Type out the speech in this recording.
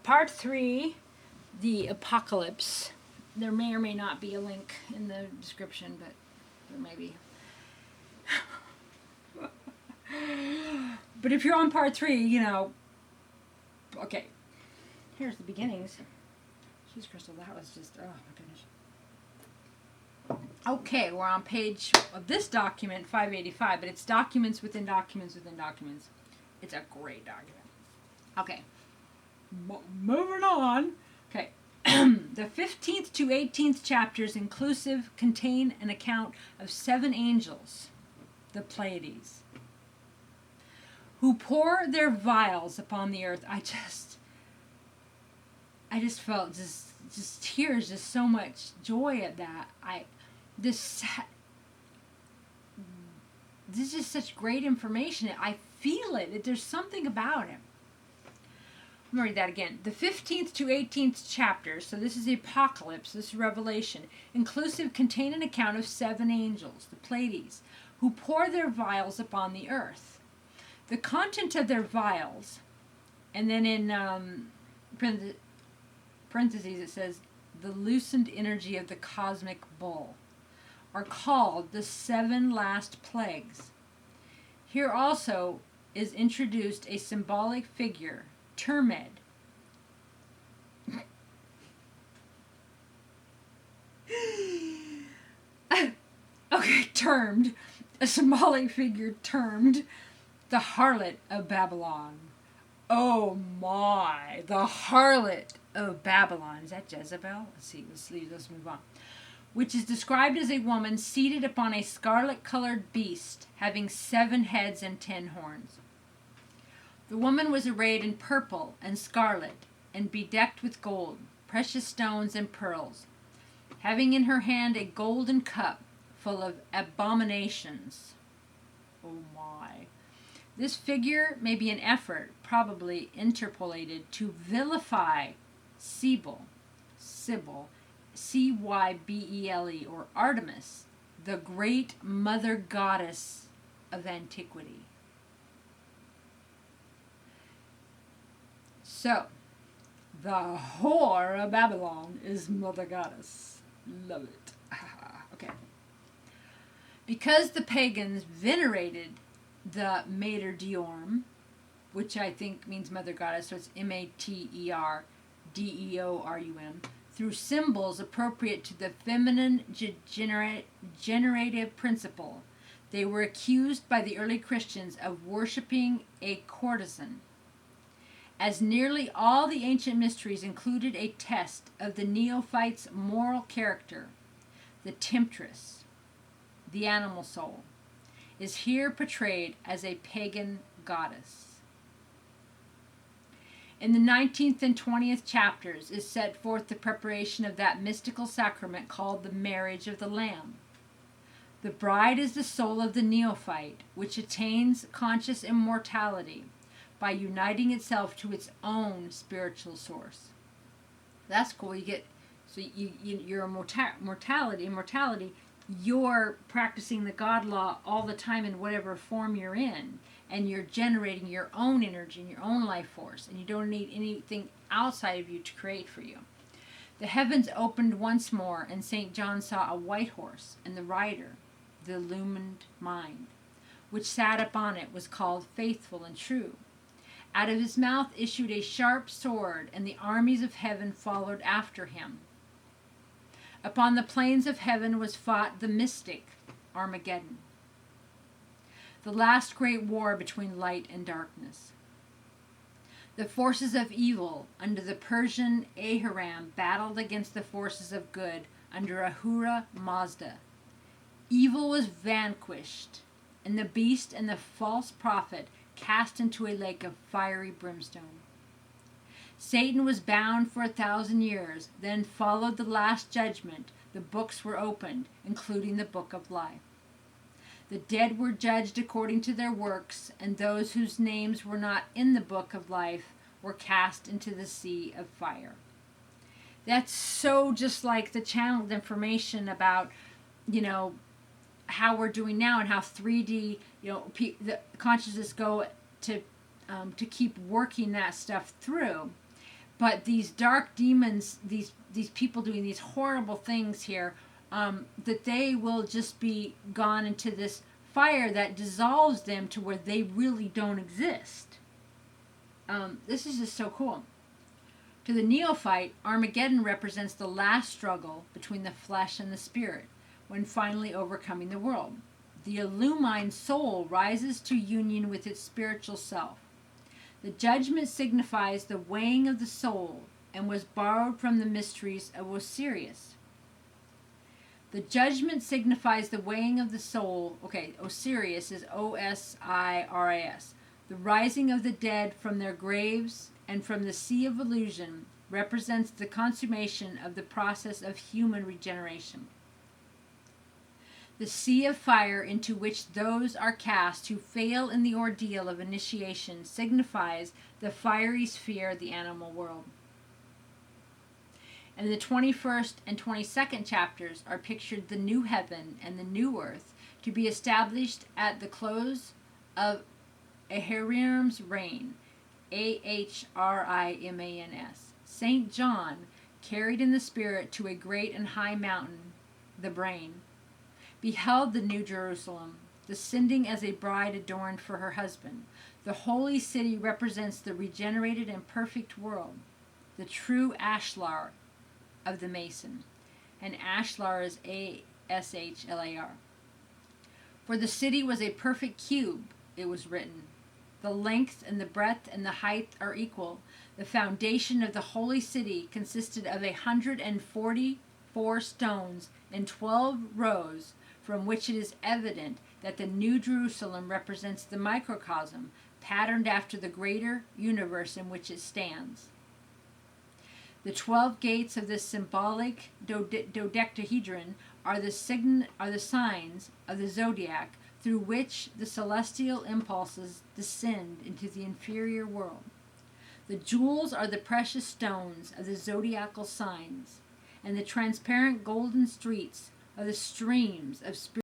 Part 3, the apocalypse. There may or may not be a link in the description, but there may be. But if you're on part 3, you know, okay, here's the beginnings. Jeez, Crystal, that was just, oh my goodness. Okay, we're on page of this document, 585, but it's documents within documents within documents. It's a great document. Okay, moving on. Okay, the 15th to 18th chapters inclusive contain an account of 7 angels, the Pleiades, who pour their vials upon the earth. I just felt just tears, just so much joy at that. This is just such great information. I feel it. There's something about it. I'm going to read that again. The 15th to 18th chapters, so this is the Apocalypse, this is Revelation, inclusive contain an account of 7 angels, the Pleiades, who pour their vials upon the earth. The content of their vials, and then in parentheses it says, the loosened energy of the cosmic bull, are called the 7 last plagues. Here also is introduced a symbolic figure, Termed. Okay, termed. A symbolic figure termed the Harlot of Babylon. Oh my, the Harlot of Babylon. Is that Jezebel? Let's see, let's move on. Which is described as a woman seated upon a scarlet-colored beast, having 7 heads and 10 horns. The woman was arrayed in purple and scarlet, and bedecked with gold, precious stones, and pearls, having in her hand a golden cup full of abominations. Oh my. This figure may be an effort, probably interpolated, to vilify Sybil, Cybele, or Artemis, the great mother goddess of antiquity. So, the whore of Babylon is mother goddess. Love it. Okay. Because the pagans venerated the Mater Deorum, which I think means mother goddess, so it's Materdeorum, through symbols appropriate to the feminine generative principle, they were accused by the early Christians of worshiping a courtesan. As nearly all the ancient mysteries included a test of the neophyte's moral character, the temptress, the animal soul, is here portrayed as a pagan goddess. In the 19th and 20th chapters is set forth the preparation of that mystical sacrament called the marriage of the Lamb. The bride is the soul of the neophyte, which attains conscious immortality by uniting itself to its own spiritual source. That's cool. You're immortality, you're practicing the God law all the time in whatever form you're in, and you're generating your own energy and your own life force, and you don't need anything outside of you to create for you. The heavens opened once more, and St. John saw a white horse, and the rider, the illumined mind, which sat upon it, was called Faithful and True. Out of his mouth issued a sharp sword, and the armies of heaven followed after him. Upon the plains of heaven was fought the mystic Armageddon, the last great war between light and darkness. The forces of evil under the Persian Ahiram battled against the forces of good under Ahura Mazda. Evil was vanquished, and the beast and the false prophet cast into a lake of fiery brimstone. Satan was bound for 1,000 years. Then followed the last judgment. The books were opened, including the book of life. The dead were judged according to their works, and those whose names were not in the book of life were cast into the sea of fire. That's so just like the channeled information about, how we're doing now and how 3D, the consciousness go to keep working that stuff through. But these dark demons, these people doing these horrible things here, that they will just be gone into this fire that dissolves them to where they really don't exist. This is just so cool. To the neophyte, Armageddon represents the last struggle between the flesh and the spirit, when finally overcoming the world. The illumined soul rises to union with its spiritual self. The judgment signifies the weighing of the soul and was borrowed from the mysteries of Osiris. The judgment signifies the weighing of the soul. Okay, Osiris is Osiris. The rising of the dead from their graves and from the sea of illusion represents the consummation of the process of human regeneration. The sea of fire into which those are cast who fail in the ordeal of initiation signifies the fiery sphere of the animal world. In the 21st and 22nd chapters are pictured the new heaven and the new earth to be established at the close of Ahriman's reign, Ahrimans. St. John, carried in the spirit to a great and high mountain, the brain, beheld the new Jerusalem, descending as a bride adorned for her husband. The holy city represents the regenerated and perfect world, the true ashlar of the Mason. And ashlar is Ashlar. For the city was a perfect cube, it was written. The length and the breadth and the height are equal. The foundation of the holy city consisted of 144 stones in 12 rows, from which it is evident that the New Jerusalem represents the microcosm, patterned after the greater universe in which it stands. The 12 gates of this symbolic dodecahedron are the signs of the zodiac, through which the celestial impulses descend into the inferior world. The jewels are the precious stones of the zodiacal signs, and the transparent golden streets are the streams of spiritual